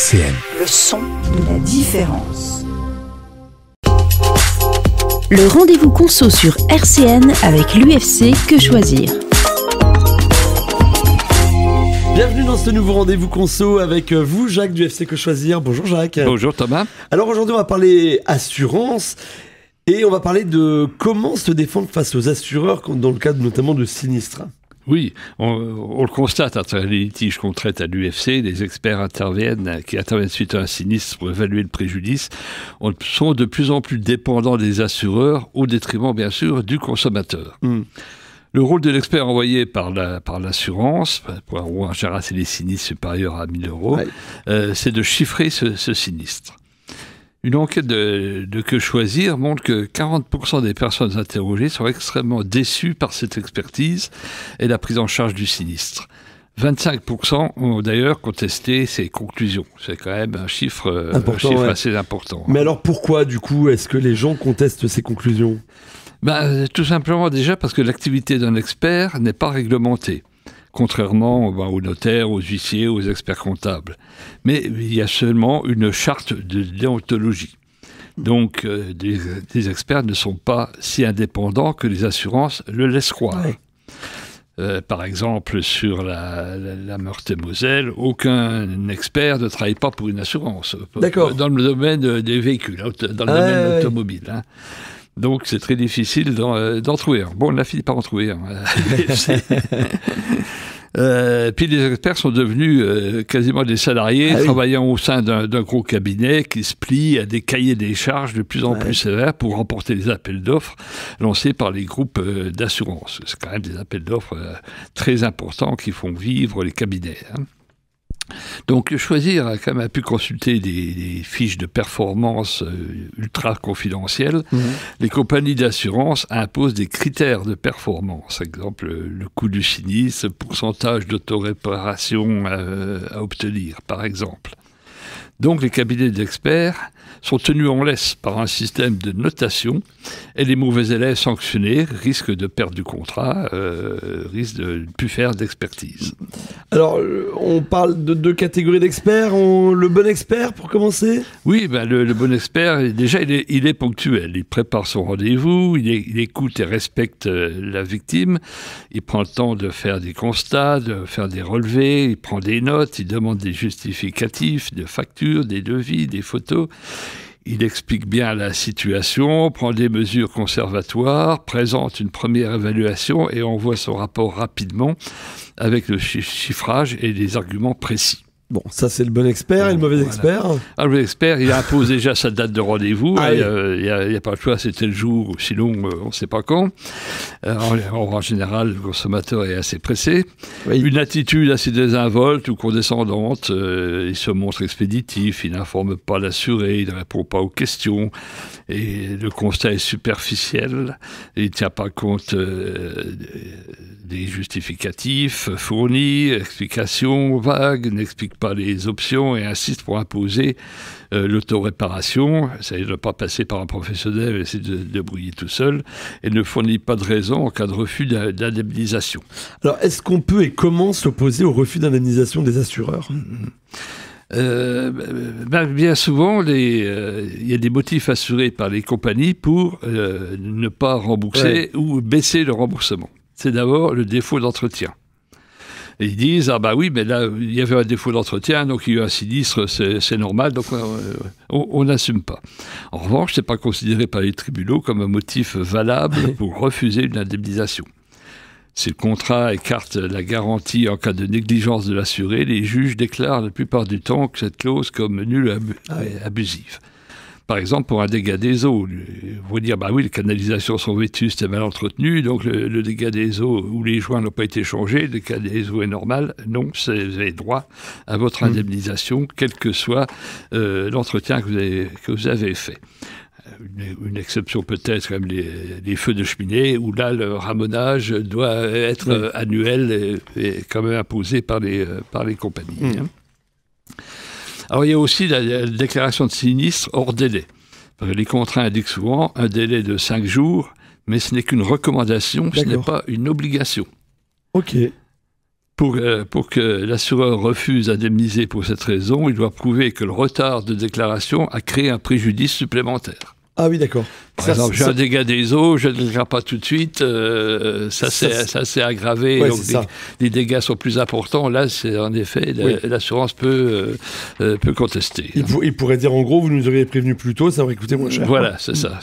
RCN. Le son de la différence. Le rendez-vous conso sur RCN avec l'UFC Que Choisir. Bienvenue dans ce nouveau rendez-vous conso avec vous, Jacques du FC Que Choisir. Bonjour Jacques. Bonjour Thomas. Alors aujourd'hui on va parler assurance et on va parler de comment se défendre face aux assureurs dans le cadre notamment de sinistres. Oui, on le constate à travers les litiges qu'on traite à l'UFC, les experts qui interviennent suite à un sinistre pour évaluer le préjudice, sont de plus en plus dépendants des assureurs au détriment bien sûr du consommateur. Le rôle de l'expert envoyé par l'assurance, en général c'est les sinistres supérieurs à 1 000 €, c'est de chiffrer ce sinistre. Une enquête de Que Choisir montre que 40% des personnes interrogées sont extrêmement déçues par cette expertise et la prise en charge du sinistre. 25% ont d'ailleurs contesté ces conclusions. C'est quand même un chiffre assez important. Mais alors pourquoi du coup est-ce que les gens contestent ces conclusions ? Tout simplement déjà parce que l'activité d'un expert n'est pas réglementée. Contrairement aux notaires, aux huissiers, aux experts comptables. Mais il y a seulement une charte de déontologie. Donc, des experts ne sont pas si indépendants que les assurances le laissent croire. Ouais. Par exemple, sur la Meurthe-et-Moselle, aucun expert ne travaille pas pour une assurance. D'accord. Dans le domaine des véhicules, dans le domaine automobile. Hein. Donc, c'est très difficile d'en trouver un. Bon, on a fini par en trouver un. Puis les experts sont devenus quasiment des salariés travaillant au sein d'un gros cabinet qui se plie à des cahiers des charges de plus en plus sévères pour remporter les appels d'offres lancés par les groupes d'assurance. C'est quand même des appels d'offres très importants qui font vivre les cabinets. Hein. Donc Choisir a quand même pu consulter des fiches de performance ultra confidentielles. Les compagnies d'assurance imposent des critères de performance, par exemple le coût du sinistre, le pourcentage d'autoréparation à obtenir, par exemple. Donc les cabinets d'experts sont tenus en laisse par un système de notation et les mauvais élèves sanctionnés risquent de perdre du contrat, risquent de ne plus faire d'expertise. Alors, on parle de deux catégories d'experts. Le bon expert, pour commencer ? Oui, le bon expert, déjà, il est ponctuel. Il prépare son rendez-vous, il écoute et respecte la victime. Il prend le temps de faire des constats, de faire des relevés, il prend des notes, il demande des justificatifs, des factures, des devis, des photos. Il explique bien la situation, prend des mesures conservatoires, présente une première évaluation et envoie son rapport rapidement avec le chiffrage et des arguments précis. Bon, ça c'est le bon expert et le mauvais expert. Le mauvais expert, il impose déjà sa date de rendez-vous. Il n'y a pas le choix, c'était le jour, sinon on ne sait pas quand. En général, le consommateur est assez pressé. Oui. Une attitude assez désinvolte ou condescendante. Il se montre expéditif, il n'informe pas l'assuré, il ne répond pas aux questions. Et le constat est superficiel. Il ne tient pas compte des justificatifs fournis, explications vagues, n'explique pas les options et insiste pour imposer l'autoréparation, c'est-à-dire ne pas passer par un professionnel et essayer de débrouiller tout seul, et ne fournit pas de raison en cas de refus d'indemnisation. Alors, est-ce qu'on peut et comment s'opposer au refus d'indemnisation des assureurs ? Bien souvent, il y a des motifs assurés par les compagnies pour ne pas rembourser ou baisser le remboursement. C'est d'abord le défaut d'entretien. Et ils disent, oui, mais là, il y avait un défaut d'entretien, donc il y a eu un sinistre, c'est normal, donc on n'assume pas. En revanche, ce n'est pas considéré par les tribunaux comme un motif valable pour refuser une indemnisation. Si le contrat écarte la garantie en cas de négligence de l'assuré, les juges déclarent la plupart du temps que cette clause comme nulle et abusive. Par exemple, pour un dégât des eaux, vous pouvez dire, oui, les canalisations sont vétustes et mal entretenues, donc le dégât des eaux où les joints n'ont pas été changés, le dégât des eaux est normal. Non, vous avez droit à votre indemnisation, quel que soit l'entretien que vous avez fait. Une exception peut-être comme les feux de cheminée, où là, le ramonage doit être annuel et quand même imposé par les compagnies. Alors, il y a aussi la déclaration de sinistre hors délai. Les contrats indiquent souvent un délai de 5 jours, mais ce n'est qu'une recommandation, ce n'est pas une obligation. Ok. Pour que l'assureur refuse d'indemniser pour cette raison, il doit prouver que le retard de déclaration a créé un préjudice supplémentaire. Ah oui, d'accord. Par exemple, j'ai un dégât des eaux, je ne le déclare pas tout de suite, ça s'est aggravé, ouais, donc les dégâts sont plus importants. Là, c'est en effet, l'assurance peut contester. Il pourrait dire, en gros, vous nous auriez prévenu plus tôt, ça aurait coûté moins cher. Voilà, c'est ça.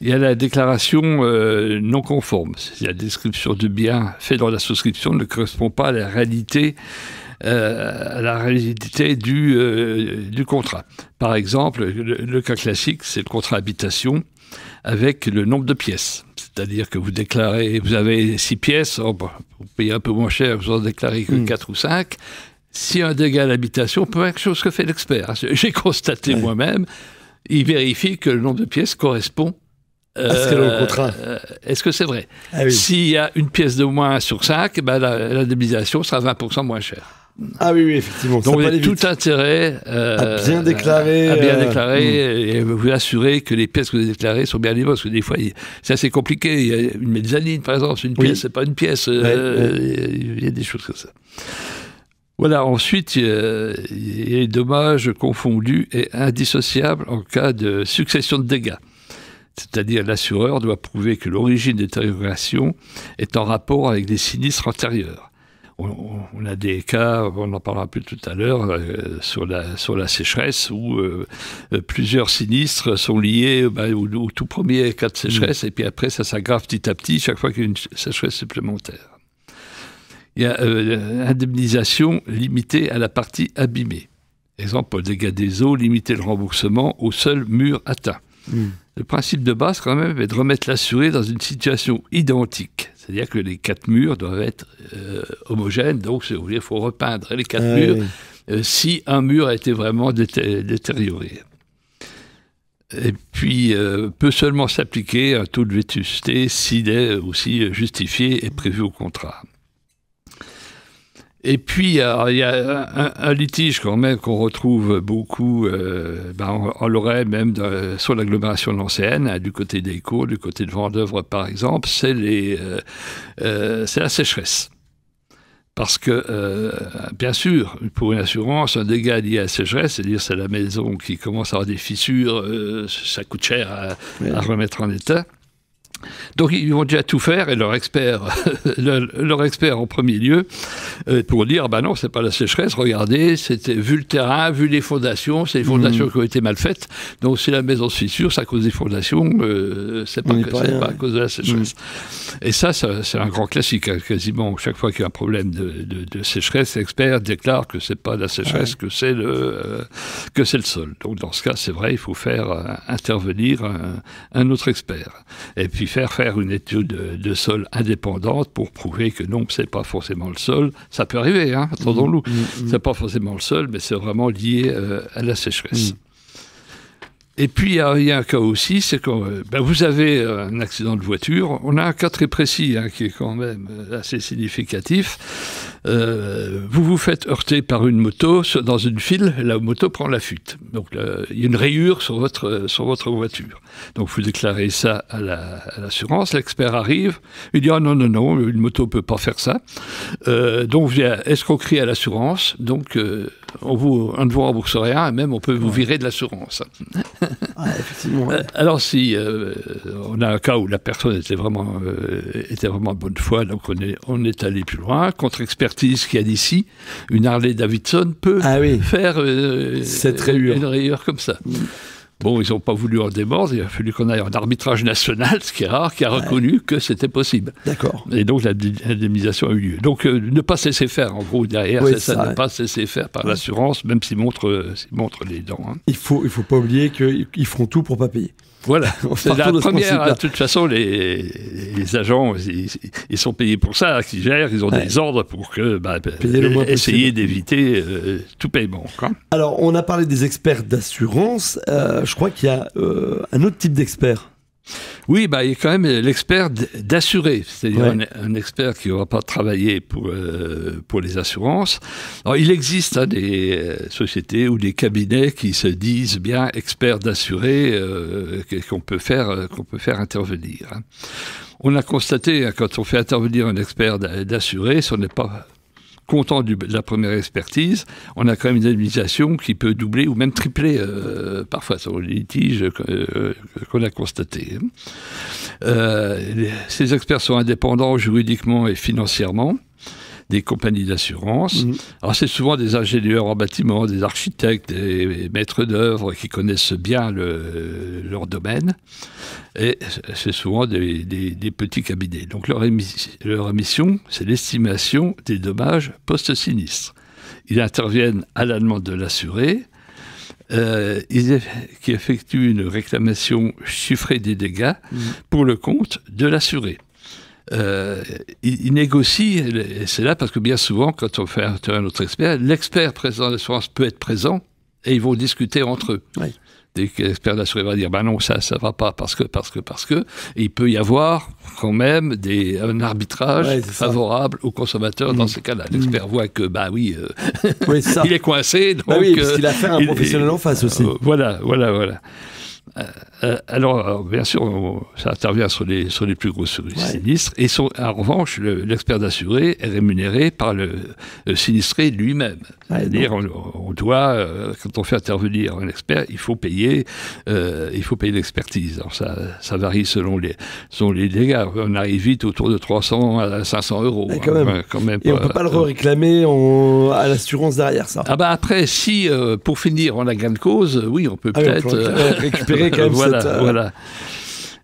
Il y a la déclaration non conforme. La description du bien fait dans la souscription ne correspond pas à la réalité du contrat. Par exemple, le cas classique, c'est le contrat habitation avec le nombre de pièces. C'est-à-dire que vous déclarez, vous avez 6 pièces, vous payez un peu moins cher, vous en déclarez que 4 ou 5. Si un dégât à l'habitation, peu quelque chose que fait l'expert. J'ai constaté moi-même, il vérifie que le nombre de pièces correspond est-ce que le contrat est-ce que c'est vrai? Ah oui. S'il y a une pièce de moins sur 5, l'indemnisation sera 20% moins chère. Ah oui, effectivement. Donc vous avez tout intérêt à bien déclarer, et vous assurer que les pièces que vous déclarez sont bien les bonnes. Parce que des fois, c'est assez compliqué. Il y a une mezzanine, par exemple, une pièce, c'est pas une pièce. Il y a des choses comme ça. Voilà, ensuite, il y a les dommages confondus et indissociables en cas de succession de dégâts. C'est-à-dire l'assureur doit prouver que l'origine des détériorations est en rapport avec des sinistres antérieurs. On a des cas, on en parlera plus tout à l'heure, sur la sécheresse, où plusieurs sinistres sont liés au tout premier cas de sécheresse, et puis après ça s'aggrave petit à petit chaque fois qu'il y a une sécheresse supplémentaire. Il y a indemnisation limitée à la partie abîmée. Exemple, pour le dégât des eaux, limiter le remboursement au seul mur atteint. Le principe de base, quand même, est de remettre l'assuré dans une situation identique. C'est-à-dire que les 4 murs doivent être homogènes. Donc, il faut repeindre les 4 murs si un mur a été vraiment détérioré. Et puis, peut seulement s'appliquer un taux de vétusté s'il est aussi justifié et prévu au contrat. Et puis, il y a un litige quand même qu'on retrouve beaucoup en Lorraine, même sur l'agglomération nancéenne, du côté des Cours, du côté de Vendeuvre par exemple, c'est la sécheresse. Parce que, bien sûr, pour une assurance, un dégât lié à la sécheresse, c'est-à-dire c'est la maison qui commence à avoir des fissures, ça coûte cher à remettre en état. Donc ils vont déjà tout faire, et leur expert en premier lieu, pour dire non, c'est pas la sécheresse, regardez, vu le terrain, vu les fondations, c'est les fondations qui ont été mal faites, donc si la maison se fissure, c'est à cause des fondations, c'est pas à cause de la sécheresse. Et ça, c'est un grand classique, hein, quasiment chaque fois qu'il y a un problème de sécheresse, l'expert déclare que c'est pas la sécheresse, que c'est le sol. Donc dans ce cas, c'est vrai, il faut faire intervenir un autre expert. Et puis faire une étude de sol indépendante pour prouver que non, c'est pas forcément le sol. Ça peut arriver, hein, attendons-nous. C'est pas forcément le sol, mais c'est vraiment lié à la sécheresse. Et puis, il y a un cas aussi, c'est que vous avez un accident de voiture. On a un cas très précis, hein, qui est quand même assez significatif. Vous vous faites heurter par une moto dans une file, la moto prend la fuite. Donc, il y a une rayure sur votre voiture. Donc, vous déclarez ça à l'assurance. L'expert arrive, il dit « Ah non, une moto ne peut pas faire ça. » Donc, il y a escroquerie à l'assurance. Donc, on ne vous rembourse rien, et même on peut vous virer de l'assurance. Effectivement. Alors si on a un cas où la personne était vraiment de bonne foi, donc on est allé plus loin. Contre-expertise qui a dit si, une Harley-Davidson peut faire une rayure comme ça. Bon, ils n'ont pas voulu en démordre, il a fallu qu'on aille en arbitrage national, ce qui est rare, qui a reconnu que c'était possible. D'accord. Et donc l'indemnisation a eu lieu. Donc ne pas se laisser faire, en gros, derrière, c'est ça, ne pas se laisser faire par l'assurance, même s'ils montrent les dents. Hein. Il faut pas oublier qu'ils feront tout pour ne pas payer. Voilà, c'est la première. De toute façon, les agents, ils sont payés pour ça, qui gèrent, ils ont des ordres pour essayer d'éviter tout paiement. Quoi. Alors, on a parlé des experts d'assurance. Je crois qu'il y a un autre type d'expert. Oui, il y a quand même l'expert d'assurer, c'est-à-dire un expert qui n'aura pas travaillé pour les assurances. Alors, il existe des sociétés ou des cabinets qui se disent bien experts d'assurer qu'on peut faire intervenir. On a constaté, quand on fait intervenir un expert d'assurer, si on n'est pas content de la première expertise, on a quand même une indemnisation qui peut doubler ou même tripler parfois sur les litiges qu'on a constatés. Ces experts sont indépendants juridiquement et financièrement des compagnies d'assurance. Alors c'est souvent des ingénieurs en bâtiment, des architectes, des maîtres d'œuvre qui connaissent bien leur domaine. Et c'est souvent des petits cabinets. Donc leur mission, c'est l'estimation des dommages post-sinistre. Ils interviennent à la demande de l'assuré, qui effectuent une réclamation chiffrée des dégâts pour le compte de l'assuré. Il négocie, et c'est là parce que bien souvent, quand on fait un autre expert, l'expert présent de l'assurance peut être présent et ils vont discuter entre eux. Oui. Dès que l'expert d'assuré va dire non, ça va pas parce que. Et il peut y avoir quand même un arbitrage favorable aux consommateurs dans ces cas-là. L'expert voit que, il est coincé. Donc, parce qu'il a affaire à un professionnel en face aussi. Voilà. Alors, bien sûr, ça intervient sur les plus gros sinistres. Et en revanche, l'expert d'assuré est rémunéré par le sinistré lui-même. C'est-à-dire, on doit, quand on fait intervenir un expert, il faut payer l'expertise. Alors, ça varie selon les dégâts. On arrive vite autour de 300 à 500 euros. Quand même. Et on ne peut pas le réclamer à l'assurance derrière ça. Après, si, pour finir, on a gain de cause, oui, on peut peut-être récupérer quand même voilà.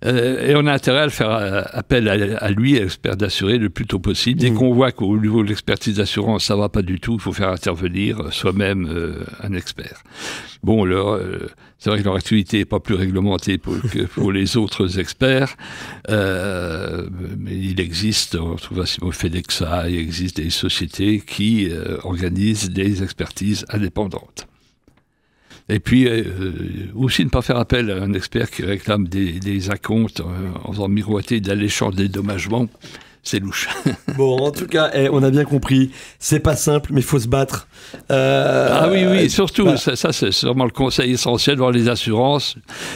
Et on a intérêt à le faire appel à lui, à l'expert d'assuré, le plus tôt possible. Dès qu'on voit qu'au niveau de l'expertise d'assurance, ça ne va pas du tout, il faut faire intervenir soi-même un expert. Bon, c'est vrai que leur activité n'est pas plus réglementée que pour les autres experts, mais il existe, on trouve au FEDEXA, il existe des sociétés qui organisent des expertises indépendantes. Et puis, aussi ne pas faire appel à un expert qui réclame des acomptes en faisant miroiter d'alléchants dédommagements. C'est louche. Bon, en tout cas, on a bien compris. C'est pas simple, mais il faut se battre. Oui, surtout, voilà. Ça c'est vraiment le conseil essentiel dans les assurances.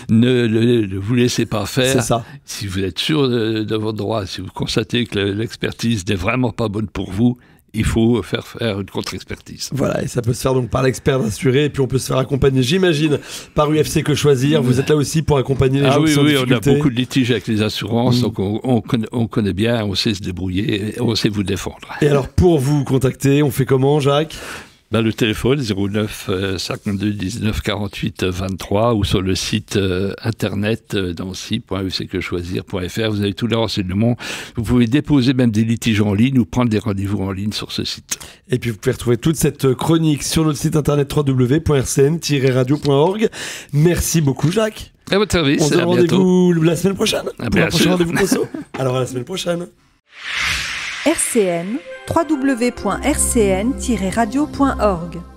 Ne vous laissez pas faire. C'est ça. Si vous êtes sûr de votre droit, si vous constatez que l'expertise n'est vraiment pas bonne pour vous, il faut faire une contre-expertise. Voilà, et ça peut se faire donc par l'expert d'assuré, et puis on peut se faire accompagner, j'imagine, par UFC Que Choisir. Vous êtes là aussi pour accompagner les gens qui sont en difficulté. On a beaucoup de litiges avec les assurances, donc on connaît bien, on sait se débrouiller, on sait vous défendre. Et alors, pour vous contacter, on fait comment, Jacques ? Le téléphone 09 52 19 48 23 ou sur le site internet nancy.ufcquechoisir.fr. Vous avez tous les renseignements. Vous pouvez déposer même des litiges en ligne ou prendre des rendez-vous en ligne sur ce site. Et puis vous pouvez retrouver toute cette chronique sur notre site internet www.rcn-radio.org. Merci beaucoup, Jacques. À votre service. On se donne rendez-vous la semaine prochaine pour la prochaine rendez-vous conso. Alors à la semaine prochaine. RCN, www.rcn-radio.org